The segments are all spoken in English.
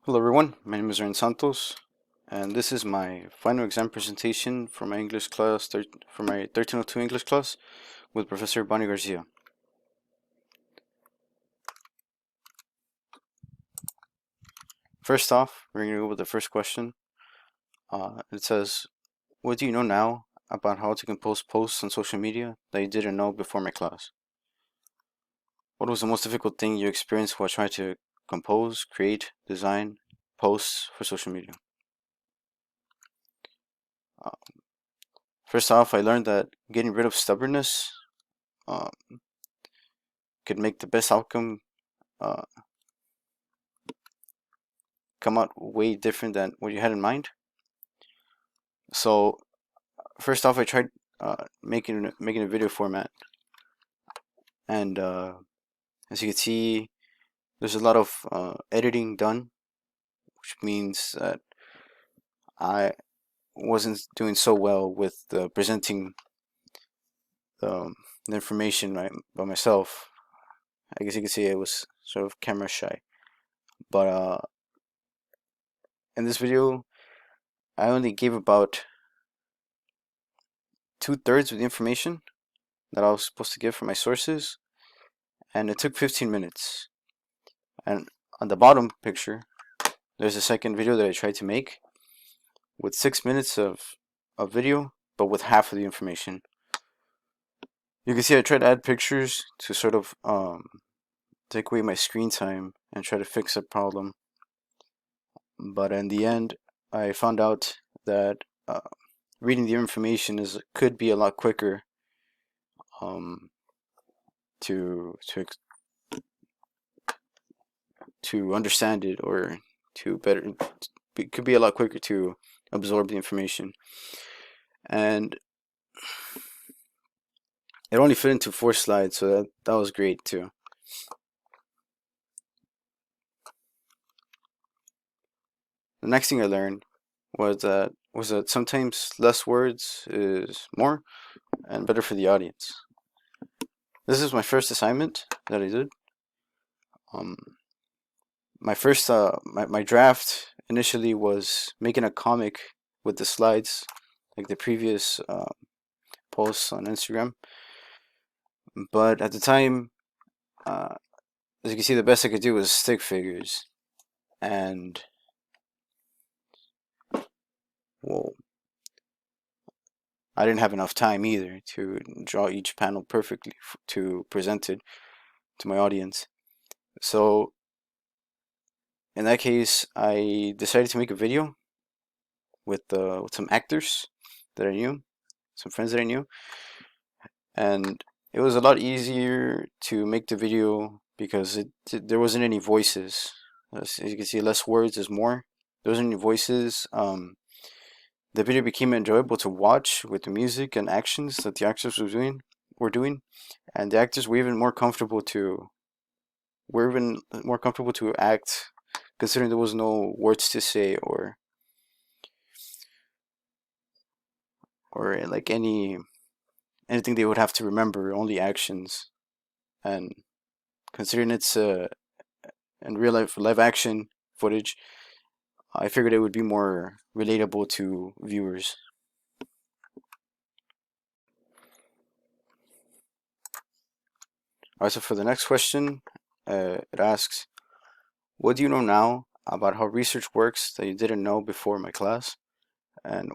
Hello everyone, my name is Ren Santos, and this is my final exam presentation for my English class, for my 1302 English class with Professor Bonnie Garcia. First off, we're going to go with the first question. It says, what do you know now about how to compose posts on social media that you didn't know before my class? What was the most difficult thing you experienced while trying to compose, create, design posts for social media? Uh, First off, I learned that getting rid of stubbornness uh, could make the best outcome uh, come out way different than what you had in mind. So first off, I tried making a video format, and as you can see, there's a lot of editing done, which means that I wasn't doing so well with presenting the information by myself. I guess you could say I was sort of camera shy. But in this video, I only gave about 2/3 of the information that I was supposed to give for my sources, and it took 15 minutes. And on the bottom picture, there's a second video that I tried to make with 6 minutes of video, but with half of the information. You can see I tried to add pictures to sort of take away my screen time and try to fix a problem. But in the end, I found out that reading the information could be a lot quicker um, to understand it, or it could be a lot quicker to absorb the information. And it only fit into 4 slides, so that was great too. The next thing I learned was that sometimes less words is more and better for the audience. This is my first assignment that I did. My draft initially was making a comic with the slides, like the previous posts on Instagram. But at the time, as you can see, the best I could do was stick figures, and well, I didn't have enough time either to draw each panel perfectly to present it to my audience. So in that case, I decided to make a video with some actors that I knew, some friends that I knew, and it was a lot easier to make the video because there wasn't any voices. As you can see, less words is more. There wasn't any voices. The video became enjoyable to watch with the music and actions that the actors were doing, and the actors were even more comfortable to act, considering there was no words to say or like anything they would have to remember, only actions. And considering it's in real live action footage, I figured it would be more relatable to viewers. Alright, so for the next question, it asks, what do you know now about how research works that you didn't know before my class? And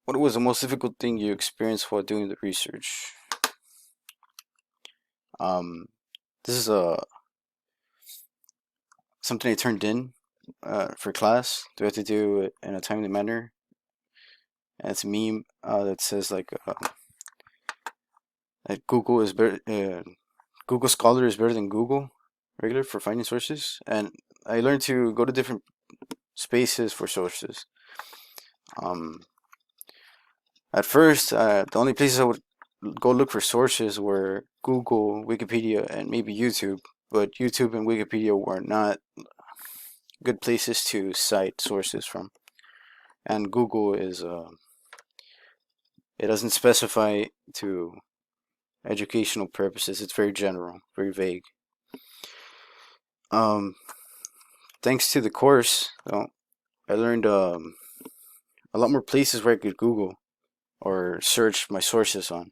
what was the most difficult thing you experienced while doing the research? Um, this is something I turned in for class. Do I have to do it in a timely manner? And it's a meme that says like that Google Scholar is better than Google regular for finding sources. And I learned to go to different spaces for sources. At first, the only places I would go look for sources were Google, Wikipedia, and maybe YouTube. But YouTube and Wikipedia were not good places to cite sources from. And Google it doesn't specify to educational purposes. It's very general, very vague. Um, thanks to the course, I learned a lot more places where I could Google or search my sources on,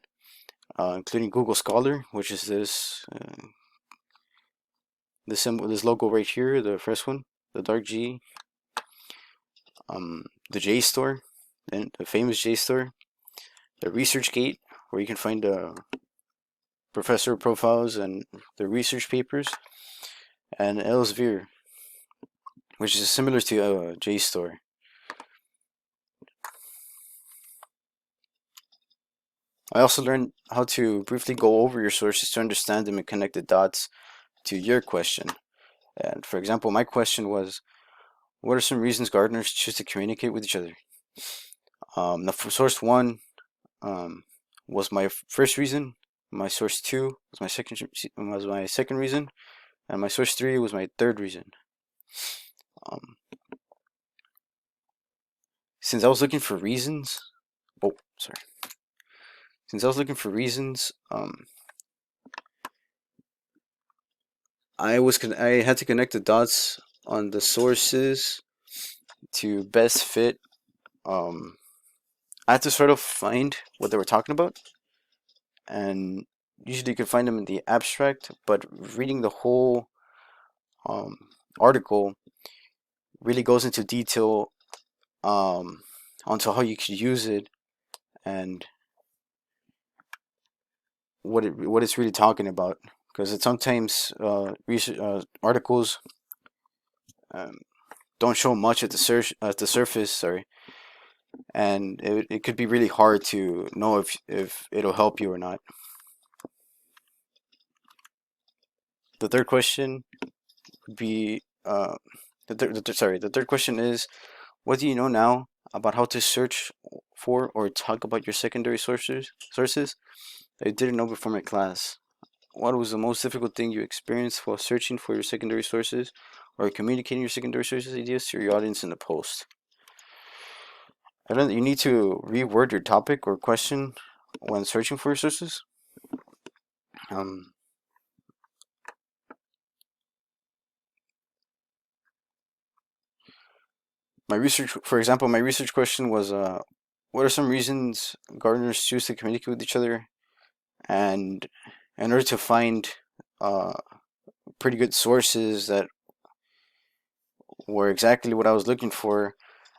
including Google Scholar, which is this symbol, this logo right here, the first one, the dark G, the JSTOR, and the famous JSTOR, the ResearchGate, where you can find professor profiles and their research papers, and Elsevier, which is similar to JSTOR. I also learned how to briefly go over your sources to understand them and connect the dots to your question. And for example, my question was, what are some reasons gardeners choose to communicate with each other? The source one was my first reason. My source two was my second reason, and my source three was my third reason. Since I was looking for reasons, Since I was looking for reasons, I had to connect the dots on the sources to best fit. I had to sort of find what they were talking about, and usually you can find them in the abstract, but reading the whole article really goes into detail onto how you could use it and what it's really talking about. Because it sometimes articles don't show much at the surface, sorry, and it could be really hard to know if it'll help you or not. The third question would be the third question is, what do you know now about how to search for or talk about your secondary sources that you didn't know before my class? What was the most difficult thing you experienced while searching for your secondary sources or communicating your secondary sources ideas to your audience in the post? I learned that you need to reword your topic or question when searching for your sources. For example, my research question was, what are some reasons gardeners choose to communicate with each other? And in order to find pretty good sources that were exactly what I was looking for,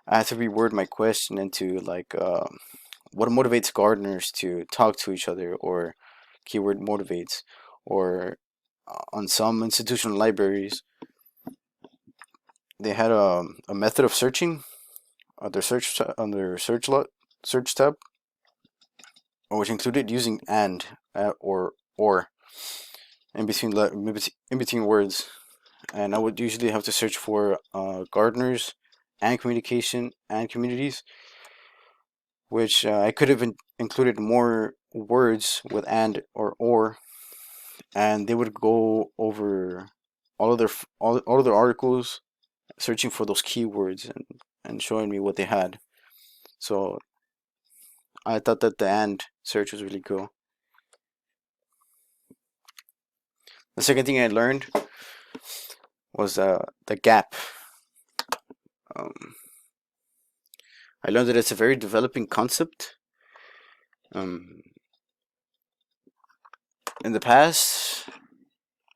I had to reword my question into like, what motivates gardeners to talk to each other, or keyword motivates, or on some institutional libraries, they had a method of searching on their search tab, which included using and or in between words, and I would usually have to search for gardeners and communication and communities, which I could have included more words with and or, and they would go over all of their articles, searching for those keywords and showing me what they had. So I thought that the and search was really cool. The second thing I learned was the gap. I learned that it's a very developing concept. In the past,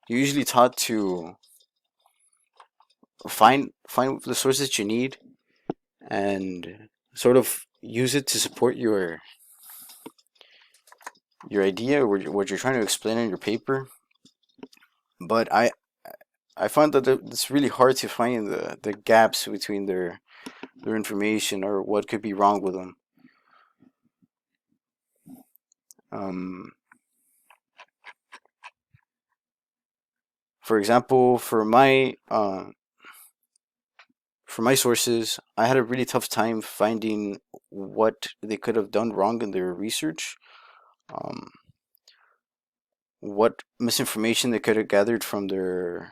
you're usually taught to find the sources you need and sort of use it to support your idea or what you're trying to explain in your paper. But I found that it's really hard to find the gaps between their information or what could be wrong with them. For example, for my sources, I had a really tough time finding what they could have done wrong in their research, what misinformation they could have gathered from their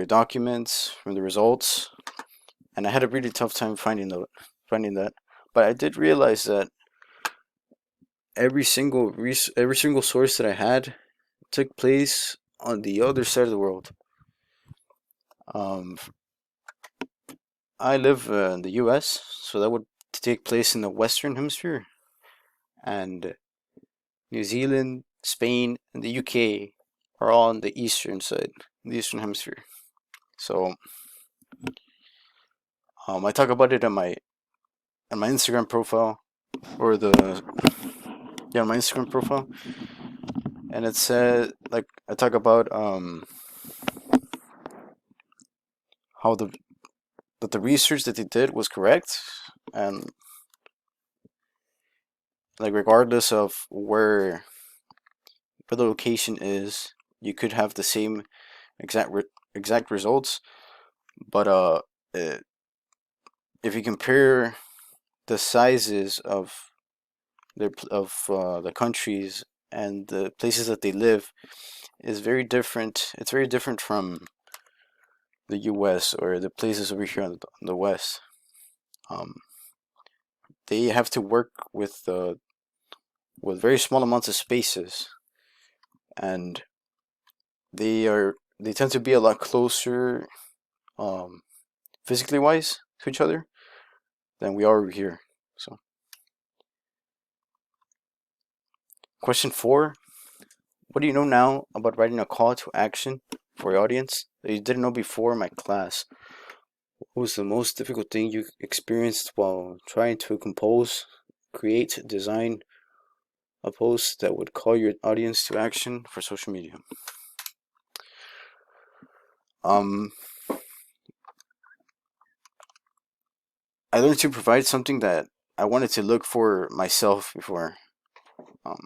documents, from the results, and I had a really tough time finding that. But I did realize that every single source that I had took place on the other side of the world. I live in the US, so that would take place in the Western Hemisphere, and New Zealand, Spain, and the UK are all on the Eastern side, the Eastern Hemisphere. So I talk about it on my Instagram profile, or my Instagram profile, and it said, like, I talk about how the research that they did was correct, and like regardless of where the location is, you could have the same exact results, but it, if you compare the sizes of the countries and the places that they live, is very different. It's very different from the U.S. or the places over here on the West. Um, they have to work with very small amounts of spaces, and they tend to be a lot closer, um, physically wise, to each other than we are over here. So, question 4: what do you know now about writing a call to action for your audience that you didn't know before in my class? What was the most difficult thing you experienced while trying to compose, create, design a post that would call your audience to action for social media? I learned to provide something that I wanted to look for myself before. Um,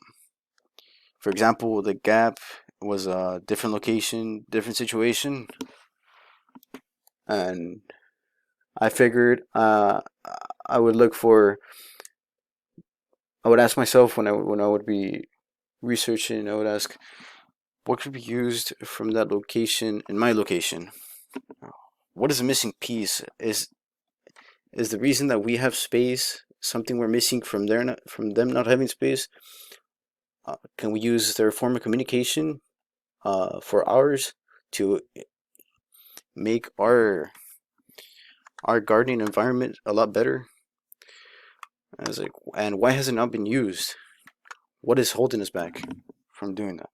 for example, the gap was a different location, different situation, and I figured I would look for. I would ask myself when I would be researching. I would ask what could be used from that location in my location. What is the missing piece? Is the reason that we have space something we're missing from from them not having space? Can we use their form of communication for ours to make our gardening environment a lot better? I was like, and why has it not been used? What is holding us back from doing that?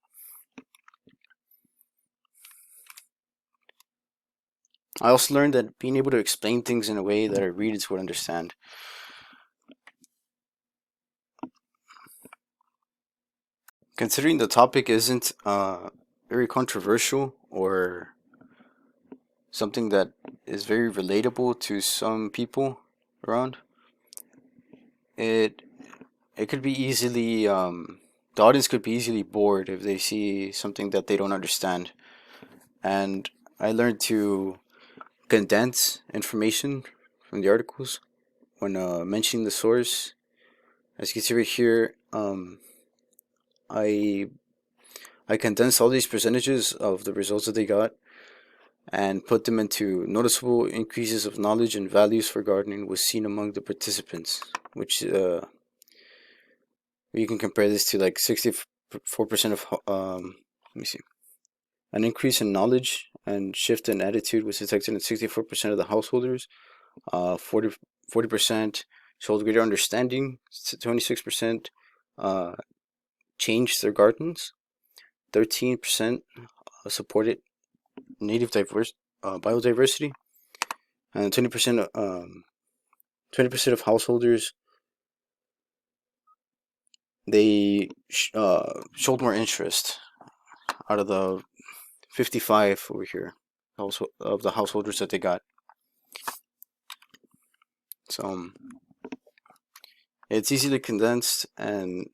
I also learned that being able to explain things in a way that our readers would understand. Considering the topic isn't very controversial or something that is very relatable to some people around, it it could be easily the audience could be easily bored if they see something that they don't understand. And I learned to condense information from the articles when mentioning the source. As you can see right here, I I condensed all these percentages of the results that they got and put them into noticeable increases of knowledge and values for gardening was seen among the participants, which you can compare this to like 64% of let me see, an increase in knowledge and shift in attitude was detected in 64% of the householders. 40% showed greater understanding. 26% changed their gardens. 13% supported native biodiversity, and 20% of householders they showed more interest out of the 55 over here also of the householders that they got. So it's easily condensed, and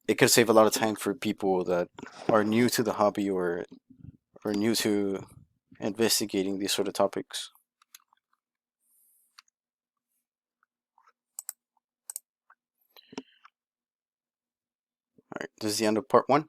it could save a lot of time for people that are new to the hobby or new to investigating these sort of topics. All right, this is the end of part 1.